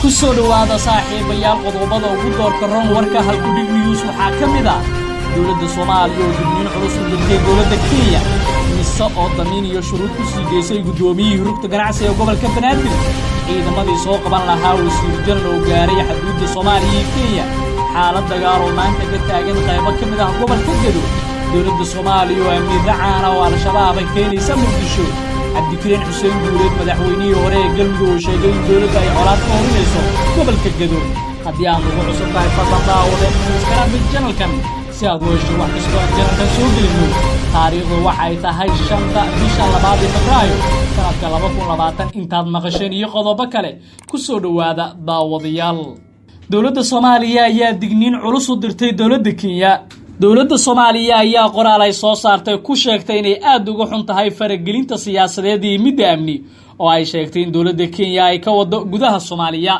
kusoo dhawaada saaxiibayaal qodobada ugu doorka ron warka halkudhig news waxaa ka mid ah dowladda Soomaaliya oo digniin culus u dirtay dowladda Kenya mise oo damiin iyo shuruud ku sii deysay gudoomiyihii rugta ganacsiga gobolka Banaadir ciidamadii soo qaban lahaa wasiir jaran oo gaaray xuduudda Soomaaliya iyo Kenya xaalad dagaal oo maanta ka taagan qaybo ka mid ah gobolka Gedo dowladda Soomaaliya oo amni raacana oo al-shabaab ay keenaysa Muqdisho Abdikariin Xuseen Guuleed madaxweynihii hore ee Galmudug oo sheegay in dowladda ay colaad ka horinayso gobolka Gedo haddii aan ugu cusub tahay fadlan daawade subscribe channelkan si aad u hesho wax kasta oo channelkan soo gelino taariikhdu waxay tahay 5 bisha 2 Febraayo sanadka 2020 intaad maqasheen iyo qodobo kale ku soo dhawaada daawadayaal dowladda Soomaaliya ayaa digniin culus u dirtay dowladda Kenya dowladda Soomaaliya ayaa qoraal ay soo saartay ku sheegtay inay aad uga xun tahay faragelinta siyaasadeed iyo mid amni oo ay sheegtay in dowladda Kenya ay ka wado gudaha Soomaaliya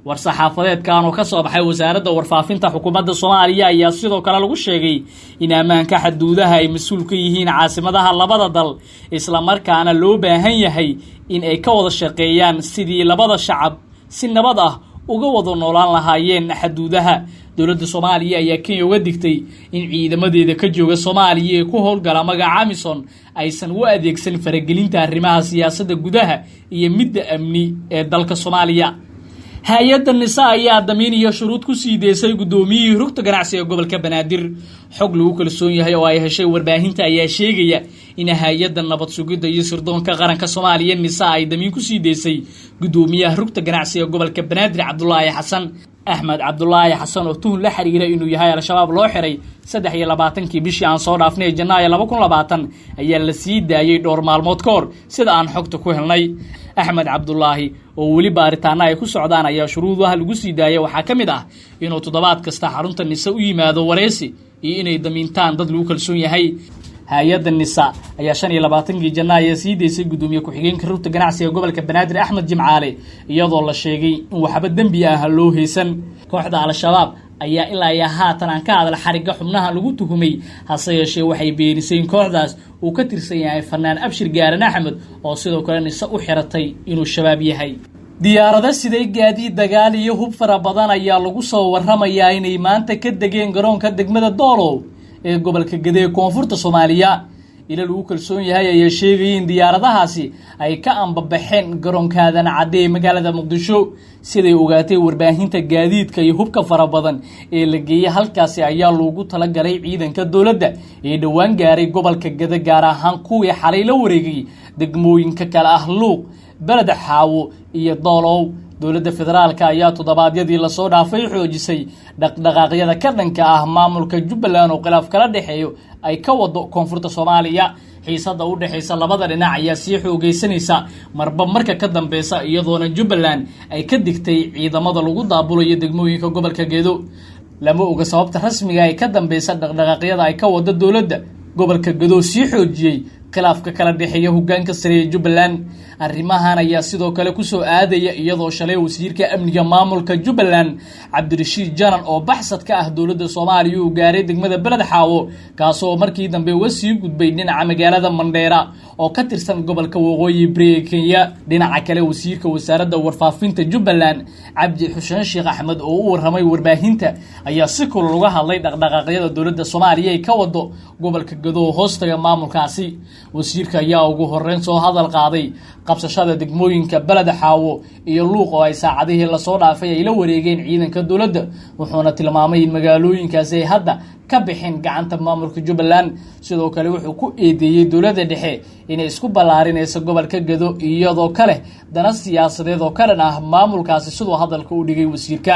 war-saxaafadeedkan oo ka soo baxay wasaaradda warfaafinta xukuumadda Soomaaliya ayaa sidoo kale lagu sheegay in ammaanka xuduudaha ay mas'uul ka yihiin caasimadaha labada dal isla markaana loo baahan yahay in ay ka wada shaqeeyaan sidii labada shacab si nabad ah uga wada noolaan lahaayeen xuduudaha dowladda Soomaaliya ayaa Kenya uga digtay in ciidamadeeda ka jooga Soomaaliya ee ku howlgala magaca AMISOM aysan u adeegsan faragelinta arrimaha siyaasadda gudaha iyo midda amni ee dalka Soomaaliya hay'adda NISA ayaa damiin iyo shuruud ku sii deysay gudoomiyihii rugta ganacsiga gobolka Banaadir xog lagu kalsoon yahay oo ay heshay warbaahinta ayaa sheegaya in hay'adda nabad sugidda iyo sirdoonka qaranka Soomaaliya NISA ay damiin ku sii deysay gudoomiyaha rugta ganacsiga gobolka Banaadir Cabdullaahi Xasan Ahmed Cabdullaahi Xasan oo tuhun la xiriira inuu yahay al-shabaab loo xiray 23 bishii aan soo dhaafnay Janaayo 2020 ayaa la sii daayay dhowr maalmood ka hor sida aan xogta ku helnay Ahmed Cabdullaahi oo wali baaritaana ay ku socdaan ayaa shuruudaha lagu sii daayay waxaa ka mid ah inuu toddobaad kasta xarunta NISA u yimaado wareysi iyo inay damiintaan dad lagu kalsoon yahay hay'adda NISA ayaa 25 Janaayo sii deysay gudoomiye ku-xigeenka rugta ganacsiga gobolka Banaadir Axmed Jimcaale iyadoo la sheegay in waxba dambi ah loo heesan kooxda al-shabaab ayaa ilaa haatan aan ka hadal xariga xubnaha lagu tuhumay hase yeeshee waxay beenisay kooxdaas uu ka tirsan yahay fanaan Abshir Gaaran Axmed oo sidoo kale NISA u xiratay inuu shabaab yahay diyaarada siday gaadiid dagaal iyo hub fara badan ayaa lagu soo warramayaa inay maanta ka degeen garoonka degmada Doolow ee gobolka Gedo ee koonfurta Soomaaliya ila lagu kalsoon yahay ayaa sheegay in diyaaradahaasi ay ka ambabaxeen garoonkadan cadee magaalada Muqdisho siday ogaatay warbaahinta gaadiidka iyo hubka fara badan ee la geeyay halkaasi ayaa loogu talagalay ciidanka dowladda ee dhawaan gaaray gobolka Gedo gaar ahaan kuwii xalay la wareegay degmooyinka kala ah Luuq Balad Xaawo iyo Doolow dowladda federaalka ayaa toddobaadyadii la soo dhaafay xoojisay dhaqdhaqaaqyada ka dhanka ah maamulka Jubbaland oo khilaaf kala dhaxeeyo ay ka wado koonfurta Soomaaliya xiisada u dhaxaysa labada dhinac ayaa sii xoogeysanaysa marba marka ka dambeeysa iyadoona Jubbaland ay ka digtay ciidamada lagu daabulayo degmooyinka gobolka Gedo lama oga sababta rasmiga ay ka dambeeysa dhaqdhaqaaqyada ay ka wado dowladda gobolka Gedo sii xoojiyay khilaafka kala dhaxeeya hoggaanka sare ee Jubbaland arrimahan ayaa sidoo kale ku soo aadaya iyadoo shalay wasiirka amniga maamulka Jubbaland Cabdirashiid Jaran oo baxsad ka ah dowladda Soomaaliya uu gaaray degmada Balad Xaawo kaasoo markii dambe wasi gudbay dhinaca magaalada Mandheera oo ka tirsan gobolka Waqooyi Bari Kenya dhinaca kale wasiirka wasaaradda warfaafinta Jubbaland Cabdi Xuseen Sheekh Axmed oo u warramay warbaahinta ayaa si kulul uga hadlay dhaqdhaqaaqyada dowladda Soomaaliya ee ka wado gobolka Gedo hoostaga maamulkaasi wasiirka ayaa ugu horeyn soo hadal qaaday qabsashada degmooyinka Balad Xaawo iyo Luuq oo ay saacadihii la soo dhaafay ay la wareegeen ciidanka dowladda wuxuuna tilmaamay in magaalooyinkaas ay hadda ka bixin gacanta maamulka Jubbaland sidoo kale wuxuu ku eedeeyay dowladda dhexe inay isku balaarinayso gobolka Gedo iyadoo kale dana siyaasadeed oo ka dhan ah maamulkaasi sidoo hadalka u dhigay wasiirka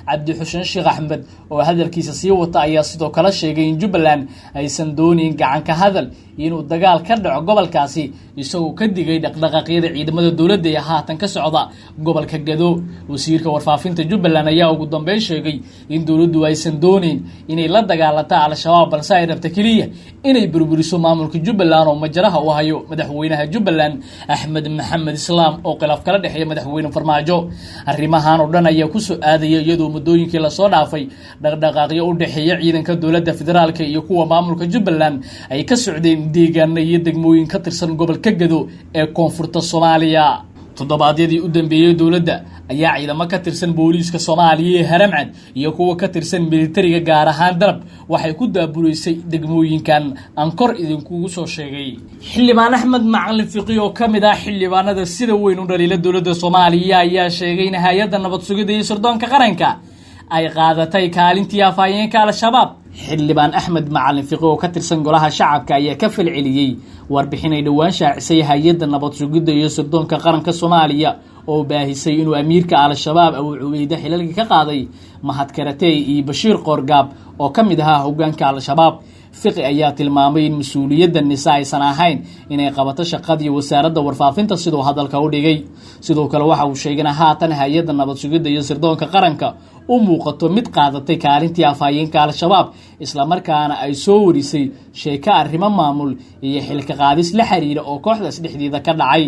Cabdi Xuseen Sheekh Axmed oo hadalkiisa sii wata ayaa sidoo kale sheegay in Jubbaland aysan doonin gacan ka hadal inuu dagaal ka dhaco gobolkaasi isagoo ka digay dhaqdhaqaaqyada ciidamada dowladda ee haatan ka socda gobolka Gedo wasiirka warfaafinta Jubbaland ayaa ugu dambeyn sheegay in dowladdu aysan doonin inay la dagaalanto al-shabaab balse ay rabto kaliya inay burburiso maamulka Jubbaland oo majaraha u hayo madaxweynaha Jubbaland Axmed Maxamed Islaam oo khilaaf kala dhaxeeya madaxweyne Farmaajo arrimahan oo dhan ayaa ku soo aadaya iyadoo muddooyinkii la soo dhaafay dhaqdhaqaaqyo u dhaxeeya ciidanka dowladda federaalka iyo kuwa maamulka Jubbaland ay ka socdeen deegaanada iyo degmooyin ka tirsan gobolka Gedo ee koonfurta Soomaaliya toddobaadyadii u dambeeyay dowladda ayaa ciidamo ka tirsan booliiska Soomaaliya ee Haramcad iyo kuwa ka tirsan militariga gaar ahaan Darab waxay ku daabureysay degmooyinkan aan kor idinkugu soo sheegay. Xildhibaan Axmed Macalin Fiqi oo kamid ah xildhibaanada sida weyn u dhaliilay dowladda Soomaaliya ayaa sheegay in hay'adda nabad sugidda iyo sirdoonka qaranka ay qaadatay kaalintii afhayeenka Al-Shabaab. Xildhibaan Axmed Macalin Fiqi oo ka tirsan golaha shacabka ayaa ka falceliyay warbixin ay dhawaan shaacisay hay'adda nabad sugidda iyo sirdoonka qaranka Soomaaliya oo baahisay inuu amiirka Al-Shabaab Abu Cubayda xilalka ka qaaday Mahad Karatay iyo Bashiir Qorgaab oo kamid ahaa hoggaanka Al-Shabaab. Fiqi ayaa tilmaamay in mas'uuliyadda nisa aysan ahayn inay qabato shaqadii wasaaradda warfaafinta sidoo hadalka u dhigay. Sidoo kale waxa uu sheegay in haatan hay'adda nabad sugidda iyo sirdoonka qaranka u muuqato mid qaadatay kaalintii afhayeenka Al-Shabaab isla markaana ay soo warisay sheeko arrimo maamul iyo xilka qaadis la xiriira oo kooxdaas dhexdeeda ka dhacay.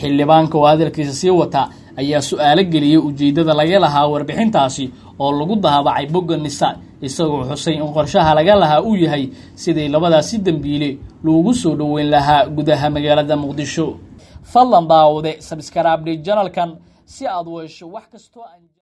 Xildhibaanka oo hadalkiisa sii wata ayaa su'aalo geliyay ujeedada laga lahaa warbixintaasi oo lagu daabacay bogga nisa isagoo xusay in qorshaha laga lahaa uu yahay sidii labadaasi dambiile loogu soo dhaweyn lahaa gudaha magaalada Muqdisho. Fadlan daawade subscribe channelkan si aad u hesho wax kasta